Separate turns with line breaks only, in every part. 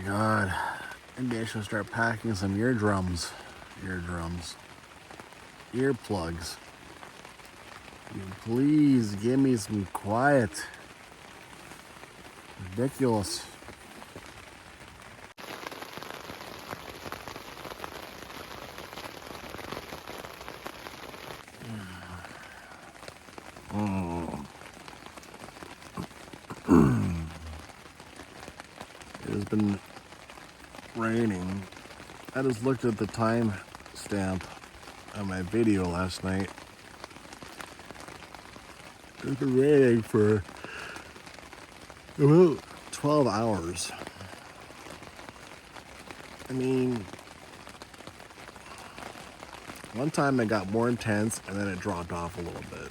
God. Maybe I should start packing some eardrums. Earplugs. You please give me some quiet. Ridiculous. It has been raining. I just looked at the time stamp on my video last night. It's been raining for about 12 hours. I mean, one time it got more intense and then it dropped off a little bit.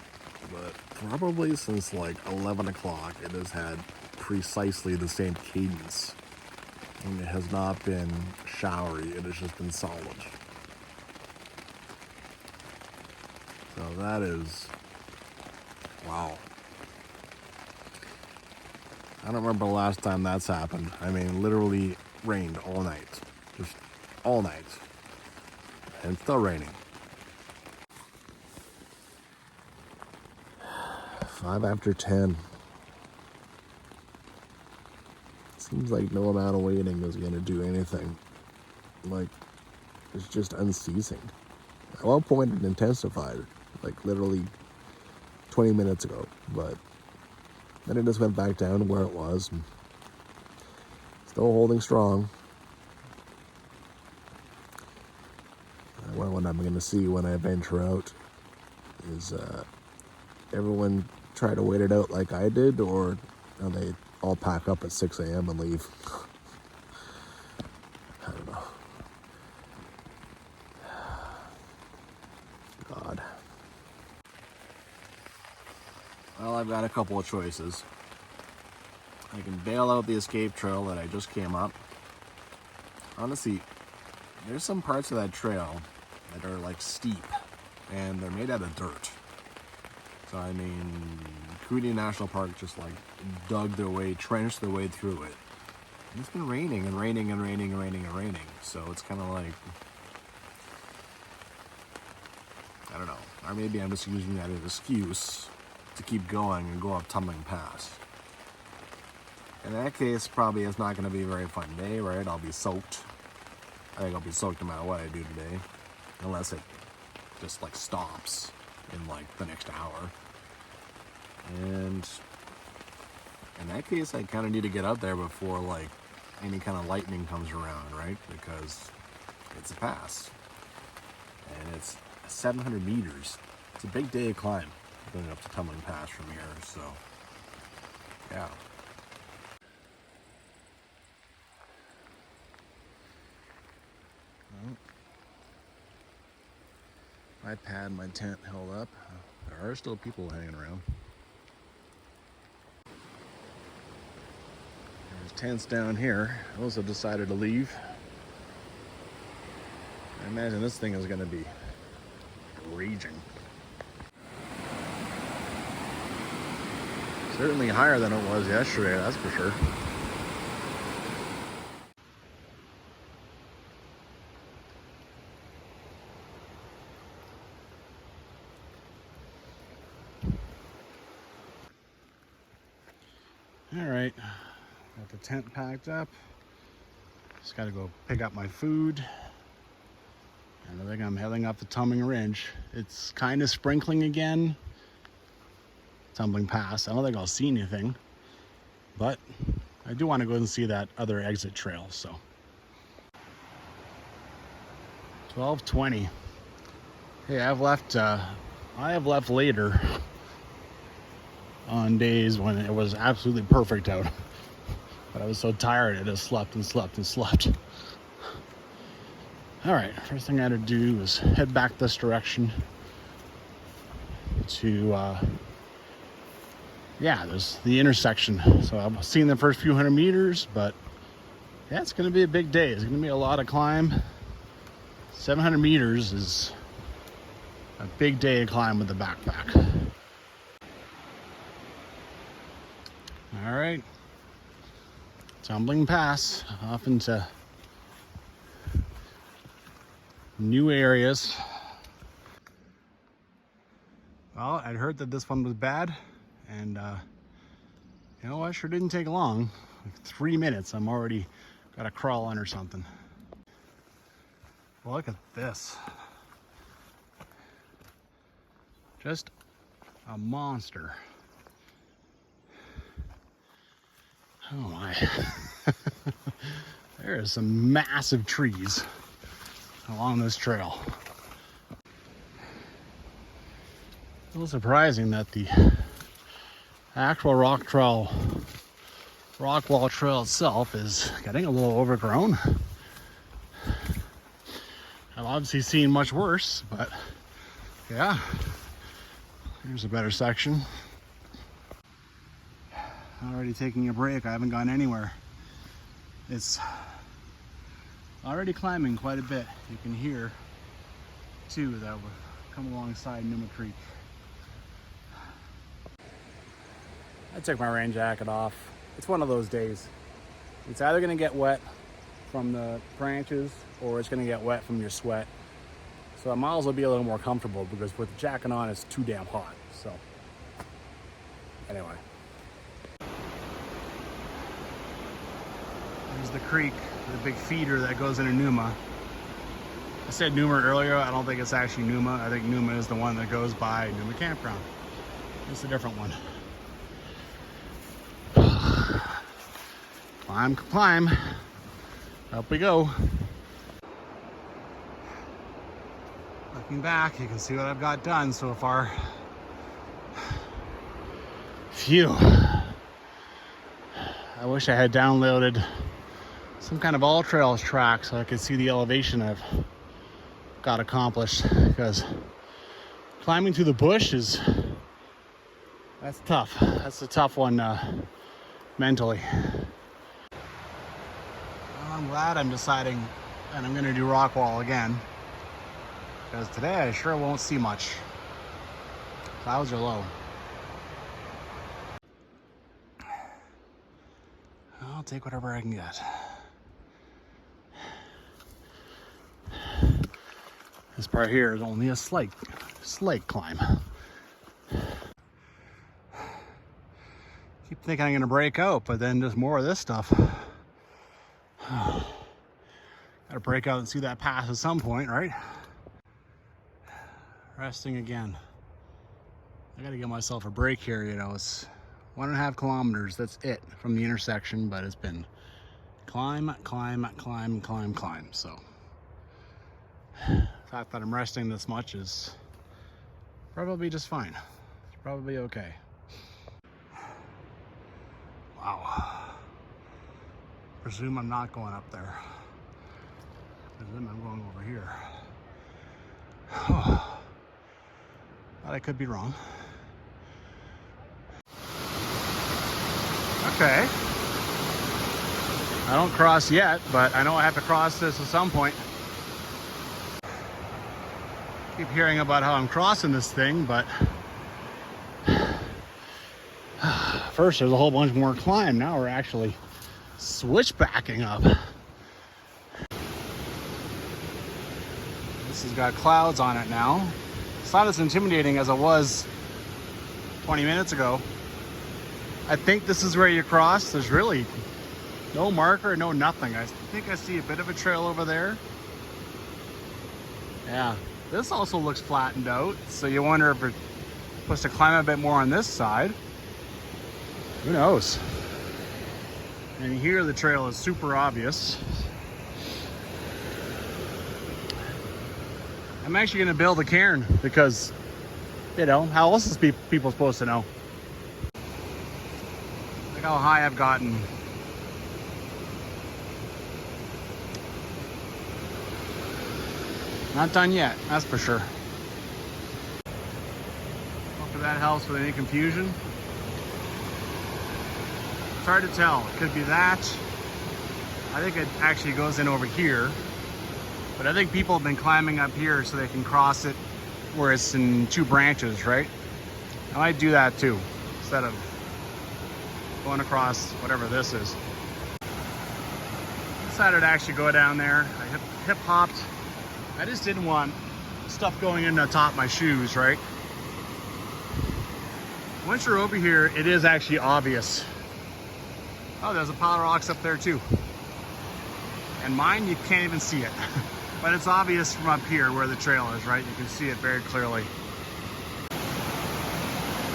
But probably since like 11 o'clock, it has had precisely the same cadence. And it has not been showery, it has just been solid. So that is, wow. I don't remember the last time that's happened. I mean, literally rained all night. Just all night. And it's still raining. 10:05. Seems like no amount of waiting is going to do anything. Like, it's just unceasing. At one point it intensified, like literally 20 minutes ago, but then it just went back down to where it was. Still holding strong. What I'm going to see when I venture out is everyone try to wait it out like I did, or are they all pack up at 6 a.m. and leave? I don't know. God. Well, I've got a couple of choices. I can bail out the escape trail that I just came up. Honestly, there's some parts of that trail that are like steep and they're made out of dirt. So I mean, Canadian National Park just like dug their way, trenched their way through it. And it's been raining and raining and raining and raining and raining. So it's kind of like, I don't know. Or maybe I'm just using that as an excuse to keep going and go up Tumbling Pass. In that case, probably it's not going to be a very fun day, right? I'll be soaked. I think I'll be soaked no matter what I do today. Unless it just like stops in like the next hour. And in that case, I kind of need to get out there before like any kind of lightning comes around, right? Because it's a pass. And it's 700 meters. It's a big day of climb going up to Tumbling Pass from here, so yeah. Well, my pad, my tent held up. There are still people hanging around. There's tents down here. Those have decided to leave. I imagine this thing is going to be raging. Certainly higher than it was yesterday, that's for sure. All right, got the tent packed up. Just got to go pick up my food. And I think I'm heading up the Tumbling Ridge. It's kind of sprinkling again. Tumbling Pass. I don't think I'll see anything, but I do want to go and see that other exit trail. So 12:20. Hey, I have left later on days when it was absolutely perfect out, but I was so tired I just slept and slept and slept. All right, first thing I had to do was head back this direction to there's the intersection. So I've seen the first few hundred meters, but yeah, it's going to be a big day. It's going to be a lot of climb. 700 meters is a big day of climb with the backpack. All right, Tumbling Pass off into new areas. Well, I'd heard that this one was bad, and you know what? Sure didn't take long. Like 3 minutes, I'm already got to crawl under something. Well, look at this. Just a monster. Oh my. There are some massive trees along this trail. A little surprising that the actual Rockwall trail itself is getting a little overgrown. I've obviously seen much worse, but yeah, here's a better section. Already taking a break. I haven't gone anywhere. It's already climbing quite a bit. You can hear too that we're coming alongside Numa Creek. I took my rain jacket off. It's one of those days. It's either gonna get wet from the branches or it's gonna get wet from your sweat. So I might as well be a little more comfortable, because with the jacket on it's too damn hot. So anyway. There's the creek, the big feeder that goes into Numa. I said Numa earlier. I don't think it's actually Numa. I think Numa is the one that goes by Numa Campground. It's a different one. Climb, climb. Up we go. Looking back, you can see what I've got done so far. Phew. I wish I had downloaded some kind of all trails track so I could see the elevation I've got accomplished, because climbing through the bush that's tough. That's a tough one mentally. Well, I'm glad I'm deciding that I'm going to do Rockwall again, because today I sure won't see much. Clouds are low. I'll take whatever I can get. This part here is only a slight climb. Keep thinking I'm gonna break out, but then just more of this stuff. Gotta break out and see that pass at some point, right? Resting again. I gotta give myself a break here, you know. It's 1.5 kilometers, that's it from the intersection, but it's been climb, climb, climb, climb, climb. So the fact that I'm resting this much is probably just fine. It's probably okay. Wow. Presume I'm not going up there. Presume I'm going over here. But I could be wrong. Okay. I don't cross yet, but I know I have to cross this at some point. Keep hearing about how I'm crossing this thing, but first there's a whole bunch more climb. Now we're actually switchbacking up. This has got clouds on it now. It's not as intimidating as it was 20 minutes ago. I think this is where you cross. There's really no marker, no nothing. I think I see a bit of a trail over there. Yeah, this also looks flattened out, so you wonder if we're supposed to climb a bit more on this side. Who knows? And here the trail is super obvious. I'm actually gonna build a cairn because, you know, how else is people supposed to know? Look how high I've gotten. Not done yet, that's for sure. Hopefully that helps with any confusion. It's hard to tell. It could be that. I think it actually goes in over here. But I think people have been climbing up here so they can cross it where it's in 2 branches, right? I might do that too, instead of going across whatever this is.
decided to actually go down there. I hip hopped. I just didn't want stuff going in the top of my shoes, right? Once you're over here, it is actually obvious. Oh, there's a pile of rocks up there too. And mine, you can't even see it. But it's obvious from up here where the trail is, right? You can see it very clearly.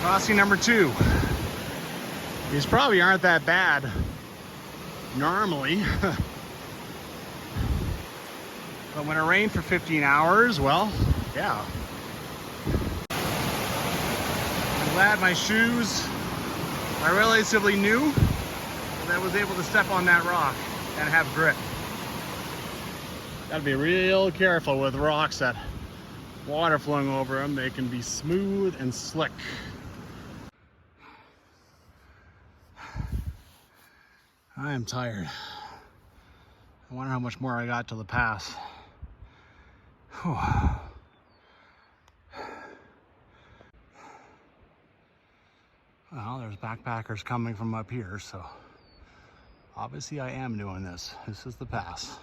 Crossing number 2. These probably aren't that bad normally. But when it rained for 15 hours, well, yeah. I'm glad my shoes are relatively new, and I was able to step on that rock and have grip. Gotta be real careful with rocks that water flowing over them. They can be smooth and slick. I am tired. I wonder how much more I got to the pass. Whew. Well, there's backpackers coming from up here, so obviously I am doing this. This is the pass.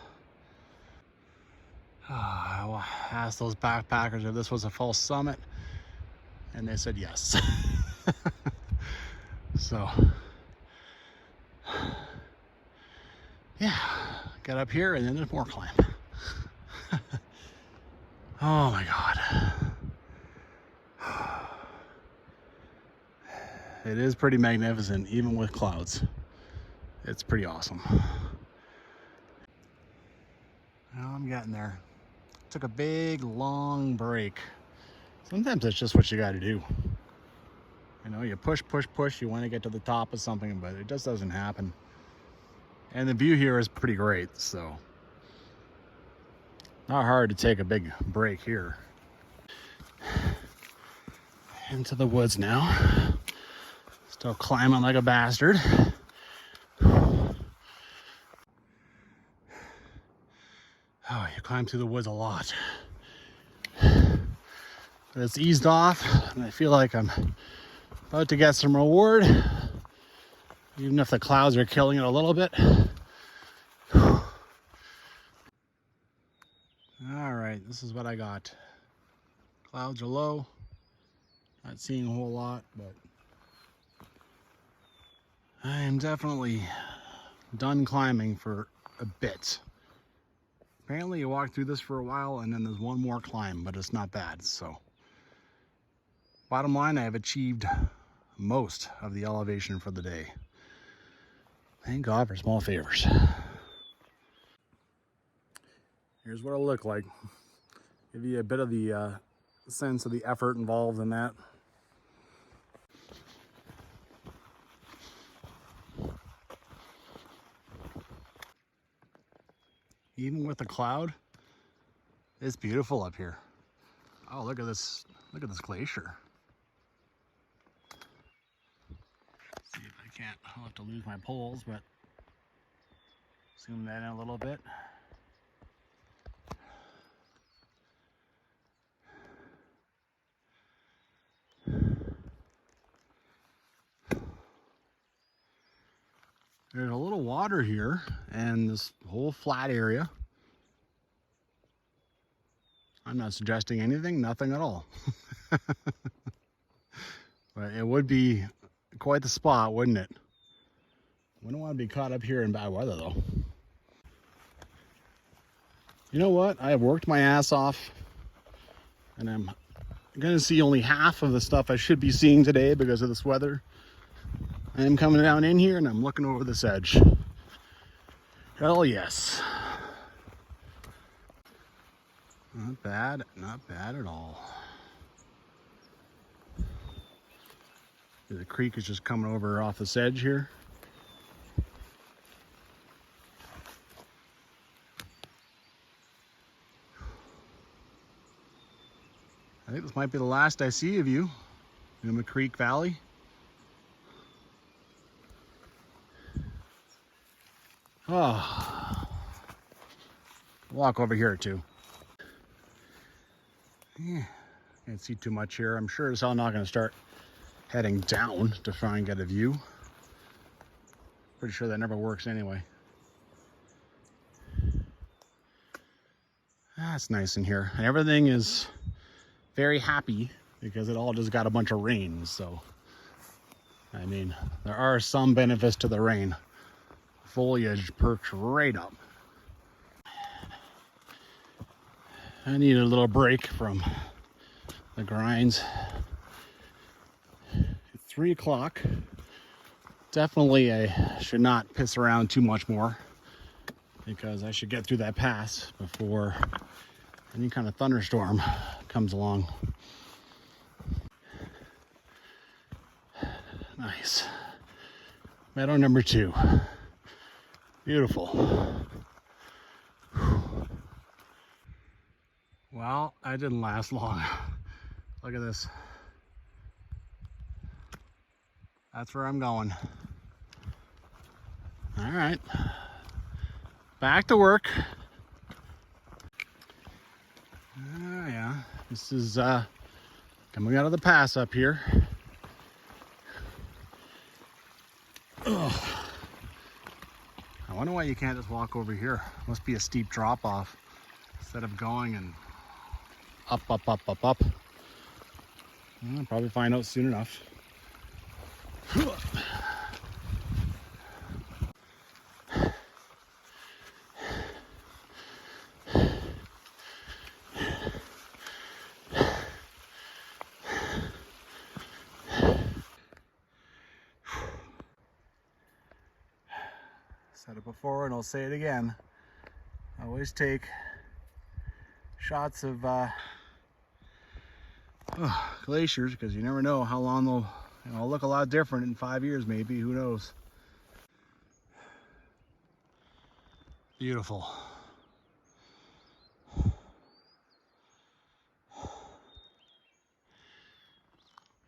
I asked those backpackers if this was a false summit, and they said yes. So, yeah, get up here and then there's more climb. Oh my God. It is pretty magnificent, even with clouds. It's pretty awesome. Well, I'm getting there. Took a big, long break. Sometimes that's just what you got to do. You know, you push, push, push. You want to get to the top of something, but it just doesn't happen. And the view here is pretty great, so not hard to take a big break here. Into the woods now. Still climbing like a bastard. Oh, you climb through the woods a lot. But it's eased off, and I feel like I'm about to get some reward, even if the clouds are killing it a little bit. All right, this is what I got. Clouds are low. Not seeing a whole lot, but I am definitely done climbing for a bit. Apparently you walk through this for a while and then there's one more climb, but it's not bad. So bottom line, I have achieved most of the elevation for the day. Thank God for small favors. Here's what it'll look like. Give you a bit of the sense of the effort involved in that. Even with the cloud, it's beautiful up here. Oh, look at this glacier. Let's see if I can't, I'll have to lose my poles, but zoom that in a little bit. There's a little water here and this whole flat area. I'm not suggesting anything, nothing at all. But it would be quite the spot, wouldn't it? Wouldn't want to be caught up here in bad weather though. You know what? I have worked my ass off and I'm gonna see only half of the stuff I should be seeing today because of this weather. I am coming down in here and I'm looking over this edge. Hell yes. Not bad at all. The creek is just coming over off this edge here. I think this might be the last I see of you, Numa Creek Valley. Oh, walk over here too. Yeah, can't see too much here. I'm sure as hell not going to start heading down to try and get a view. Pretty sure that never works anyway. That's nice in here. And everything is very happy because it all just got a bunch of rain. So, I mean, there are some benefits to the rain. Foliage perked right up. I need a little break from the grinds. 3 o'clock. Definitely I should not piss around too much more because I should get through that pass before any kind of thunderstorm comes along. Nice. Meadow number 2. Beautiful. Well, I didn't last long. Look at this. That's where I'm going. All right. Back to work. Yeah, this is coming out of the pass up here. Ugh. I wonder why you can't just walk over here. Must be a steep drop off instead of going and up. I'll probably find out soon enough. Said it before and I'll say it again. I always take shots of glaciers because you never know how long they'll look a lot different in 5 years maybe, who knows. Beautiful.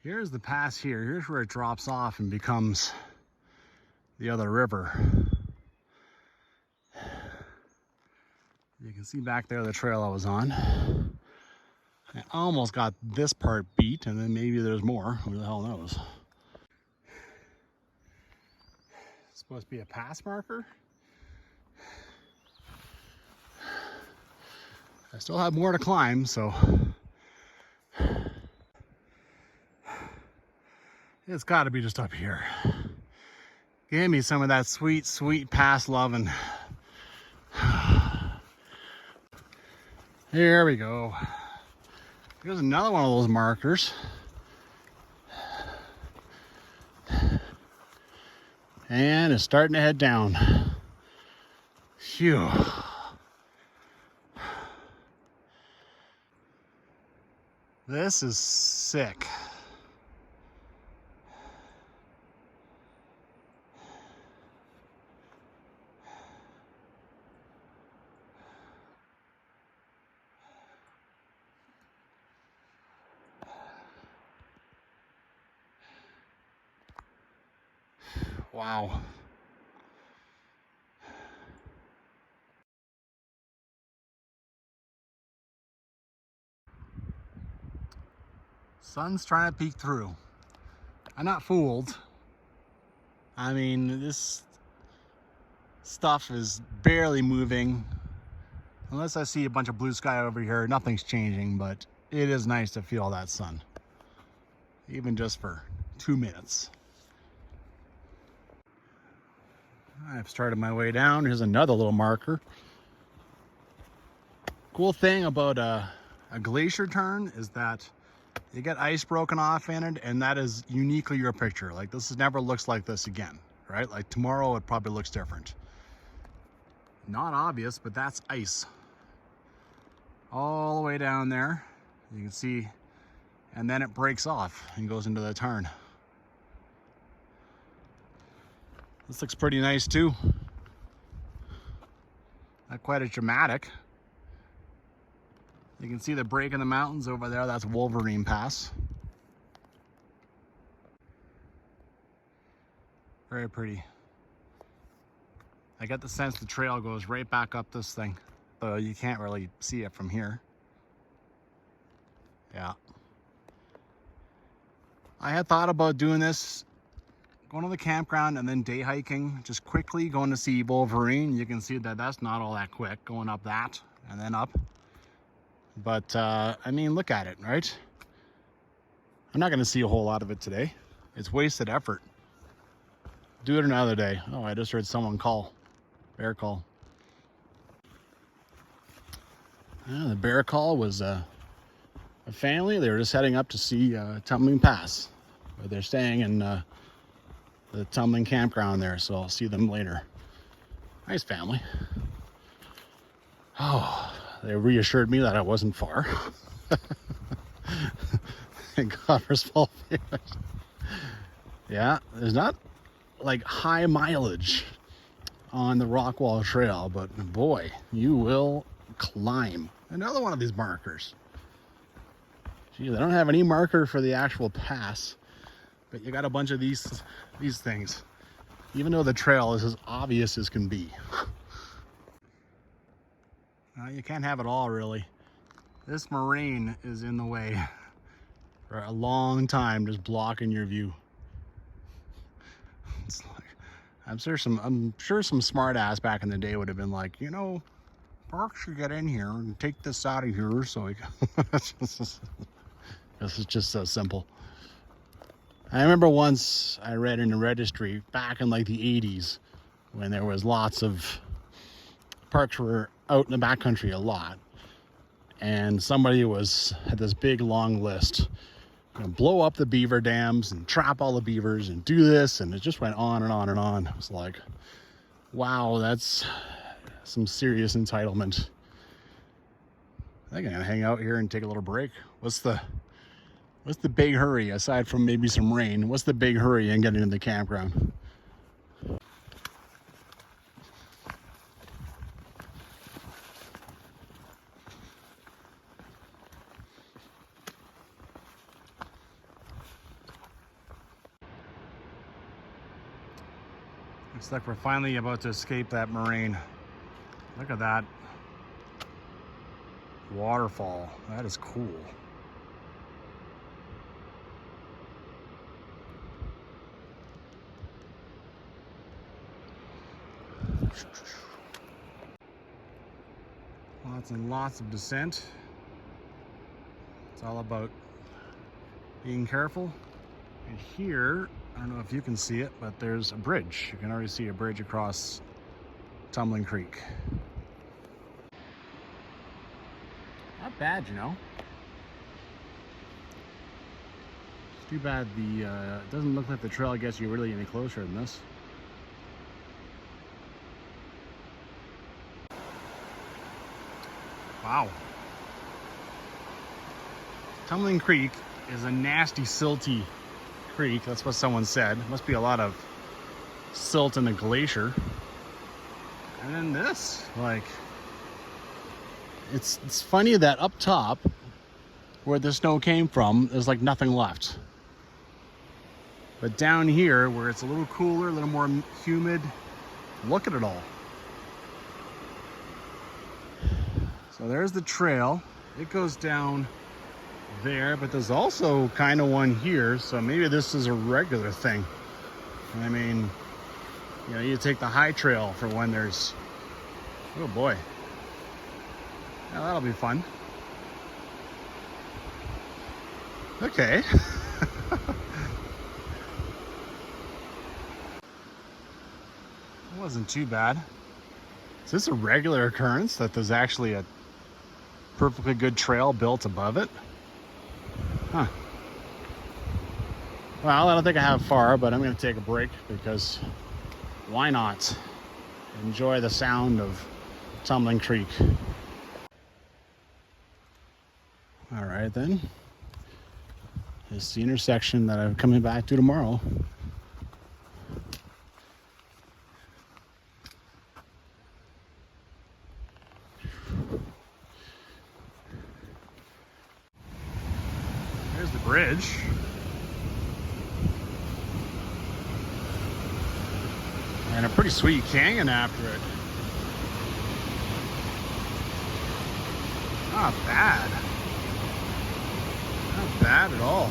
Here's the pass here. Here's where it drops off and becomes the other river. You can see back there the trail I was on. I almost got this part beat, and then maybe there's more. Who the hell knows? It's supposed to be a pass marker. I still have more to climb, so it's got to be just up here. Give me some of that sweet, sweet pass loving. Here we go. Here's another one of those markers. And it's starting to head down. Phew. This is sick. Wow. Sun's trying to peek through. I'm not fooled. I mean, this stuff is barely moving. Unless I see a bunch of blue sky over here, nothing's changing, but it is nice to feel that sun. Even just for 2 minutes. I've started my way down. Here's another little marker. Cool thing about a glacier turn is that you get ice broken off in it, and that is uniquely your picture. Like, this never looks like this again, right? Like, tomorrow it probably looks different. Not obvious, but that's ice. All the way down there, you can see, and then it breaks off and goes into the turn. This looks pretty nice too. Not quite as dramatic. You can see the break in the mountains over there. That's Wolverine Pass. Very pretty. I get the sense the trail goes right back up this thing, though you can't really see it from here. Yeah. I had thought about doing this, going to the campground and then day hiking, just quickly going to see Wolverine. You can see that that's not all that quick, going up that and then up. But, I mean, look at it, right? I'm not going to see a whole lot of it today. It's wasted effort. Do it another day. Oh, I just heard someone call. Bear call. The bear call was a family. They were just heading up to see Tumbling Pass. But they're staying in the Tumbling Campground there, so I'll see them later. Nice family. Oh, they reassured me that I wasn't far. Thank God for small fish. Yeah, there's not like high mileage on the Rockwall Trail, but boy, you will climb. Another one of these markers. Gee, they don't have any marker for the actual pass, but you got a bunch of these things. Even though the trail is as obvious as can be. You can't have it all, really. This moraine is in the way for a long time, just blocking your view. It's like, I'm sure some smart ass back in the day would have been like, you know, parks should get in here and take this out of here so we can. This is just so simple. I remember once I read in the registry back in like the 80s when there was lots of parks were out in the backcountry a lot, and somebody had this big long list. Blow up the beaver dams and trap all the beavers and do this, and it just went on and on and on. It was like, wow, that's some serious entitlement. I think I'm gonna hang out here and take a little break. What's the big hurry, aside from maybe some rain? What's the big hurry in getting to the campground? Looks like we're finally about to escape that moraine. Look at that waterfall. That is cool. Lots and lots of descent. It's all about being careful. And here, I don't know if you can see it, but there's a bridge. You can already see a bridge across Tumbling Creek. Not bad, you know. It's too bad it doesn't look like the trail gets you really any closer than this. Wow. Tumbling Creek is a nasty, silty creek. That's what someone said. Must be a lot of silt in the glacier. And then this, like, it's funny that up top where the snow came from, there's like nothing left. But down here where it's a little cooler, a little more humid, look at it all. So there's the trail. It goes down there, but there's also kind of one here, so maybe this is a regular thing. I mean, you know, you take the high trail for when there's, oh boy, yeah, that'll be fun. Okay. It wasn't too bad. Is this a regular occurrence that there's actually a perfectly good trail built above it? Huh. Well, I don't think I have far, but I'm going to take a break because why not? Enjoy the sound of Tumbling Creek. All right, then. It's the intersection that I'm coming back to tomorrow. There's the bridge. And a pretty sweet canyon after it. Not bad. Not bad at all.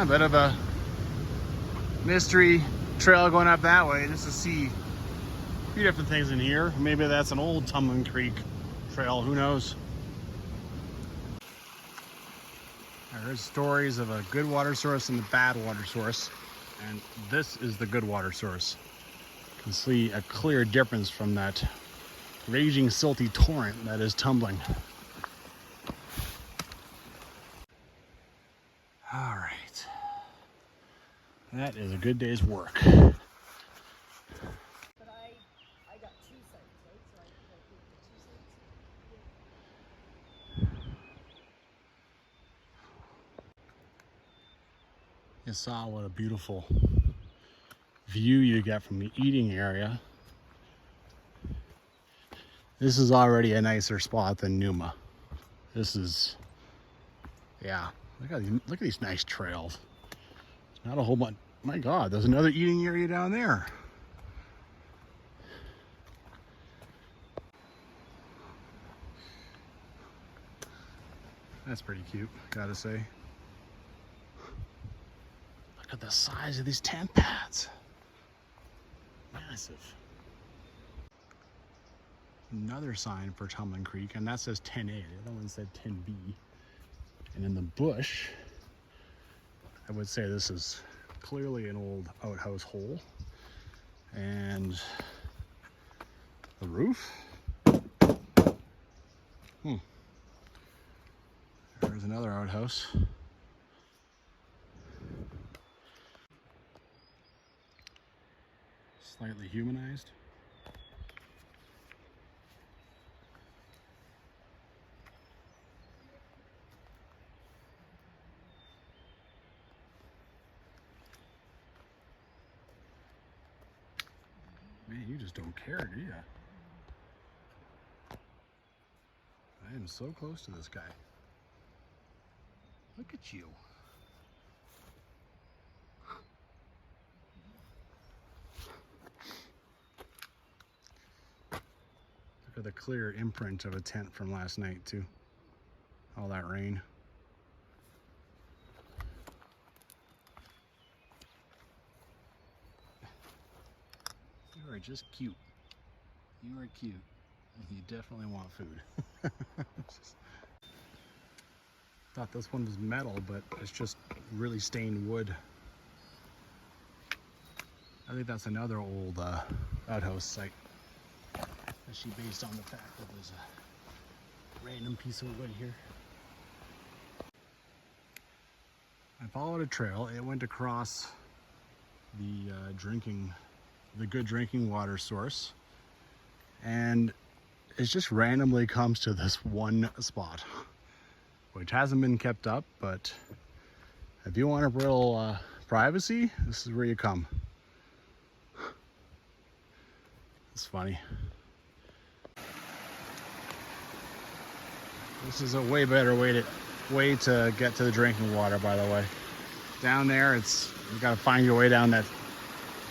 a bit of a mystery trail going up that way just to see a few different things in here. Maybe that's an old Tumbling Creek trail, who knows? I heard stories of a good water source and a bad water source, and this is the good water source. You can see a clear difference from that raging silty torrent that is tumbling. All right, that is a good day's work.
But I got 2 sites, right? So I picked the 2 sites.
You saw what a beautiful view you get from the eating area. This is already a nicer spot than Numa. This is, yeah, look at these nice trails. There's not a whole bunch. My God, there's another eating area down there. That's pretty cute, gotta say. Look at the size of these tent pads. Massive. Another sign for Tumbling Creek, and that says 10A. The other one said 10B. And in the bush, I would say this is clearly an old outhouse hole. And the roof. There's another outhouse. Slightly humanized. Man, you just don't care, do you? I am so close to this guy. Look at you. Look at the clear imprint of a tent from last night, too. All that rain. You are just cute. You are cute. And you definitely want food. Thought this one was metal, but it's just really stained wood. I think that's another old outhouse site. Especially based on the fact that there's a random piece of wood here. I followed a trail. It went across the good drinking water source, and it just randomly comes to this one spot, which hasn't been kept up. But if you want a little privacy, this is where you come. It's funny. This is a way better way to get to the drinking water, by the way. Down there, you gotta find your way down that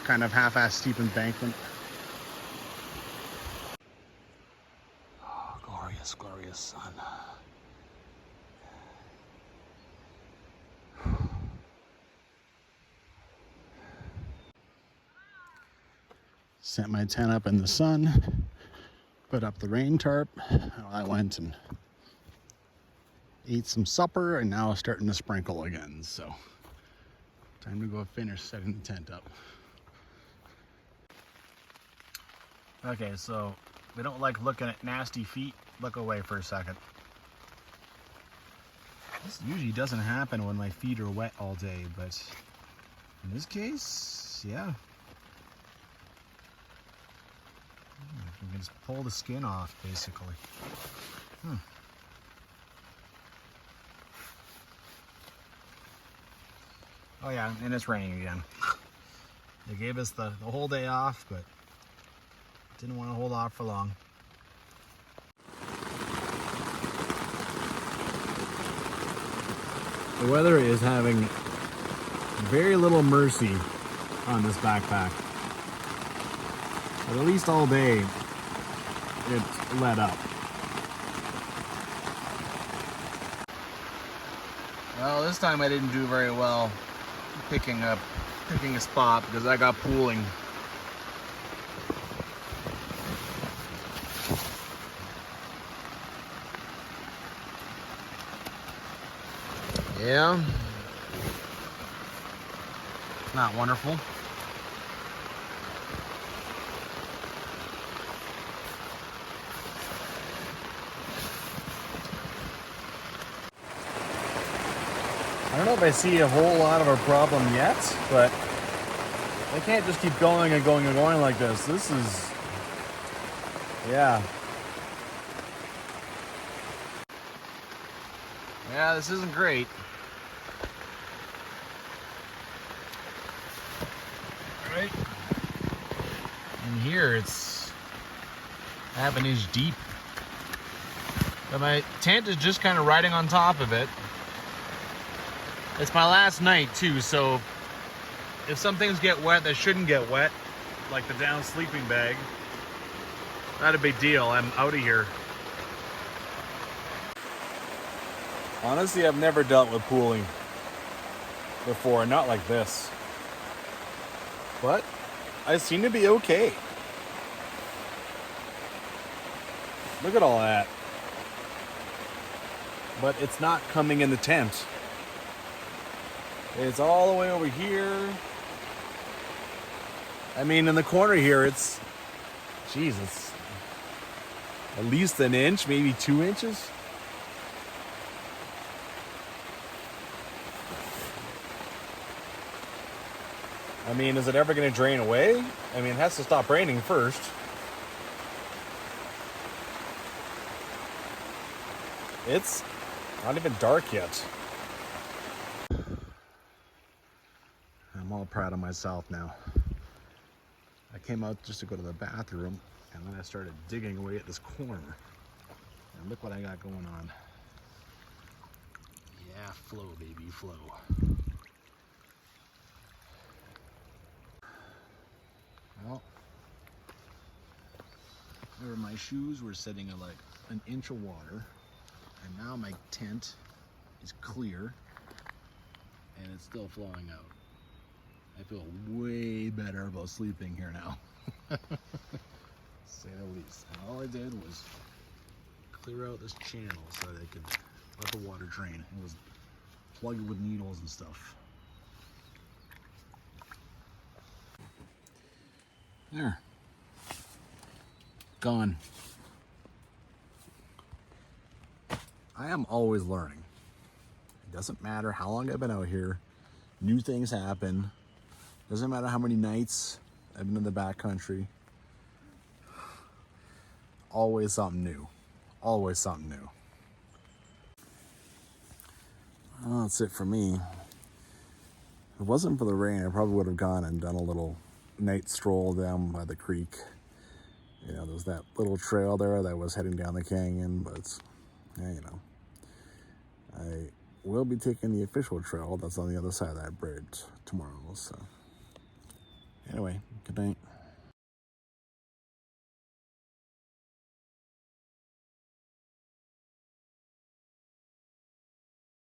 kind of half-assed steep embankment. Oh, glorious, glorious sun. Set my tent up in the sun, put up the rain tarp. I went and ate some supper, and now it's starting to sprinkle again, so time to go finish setting the tent up. Okay, so we don't like looking at nasty feet. Look away for a second. This usually doesn't happen when my feet are wet all day, but in this case, yeah. You can just pull the skin off, basically. Oh yeah, and it's raining again. They gave us the whole day off, but didn't want to hold off for long. The weather is having very little mercy on this backpack. But at least all day, it's let up. Well, this time I didn't do very well picking a spot because I got pooling. Yeah. Not wonderful. I don't know if I see a whole lot of a problem yet, but I can't just keep going and going and going like this. This is, yeah. Yeah, this isn't great. Right? And here it's half an inch deep. But my tent is just kind of riding on top of it. It's my last night too, so if some things get wet that shouldn't get wet, like the down sleeping bag, not a big deal. I'm out of here. Honestly, I've never dealt with pooling before, not like this. But I seem to be okay. Look at all that. But it's not coming in the tent. It's all the way over here. I mean, in the corner here, it's, geez, it's at least an inch, maybe 2 inches. I mean, is it ever going to drain away? I mean, it has to stop raining first. It's not even dark yet. I'm all proud of myself now. I came out just to go to the bathroom, and then I started digging away at this corner. And look what I got going on. Yeah, flow, baby, flow. Well, there my shoes were sitting in like an inch of water, and now my tent is clear, and it's still flowing out. I feel way better about sleeping here now. Say the least. And all I did was clear out this channel so that I could let the water drain. It was plugged with needles and stuff. There. Gone. I am always learning. It doesn't matter how long I've been out here. New things happen. Doesn't matter how many nights I've been in the backcountry. Always something new. Always something new. Well, that's it for me. If it wasn't for the rain, I probably would have gone and done a little night stroll down by the creek. You know, there was that little trail there that was heading down the canyon, but, yeah, you know. I will be taking the official trail that's on the other side of that bridge tomorrow, so. Anyway, good night.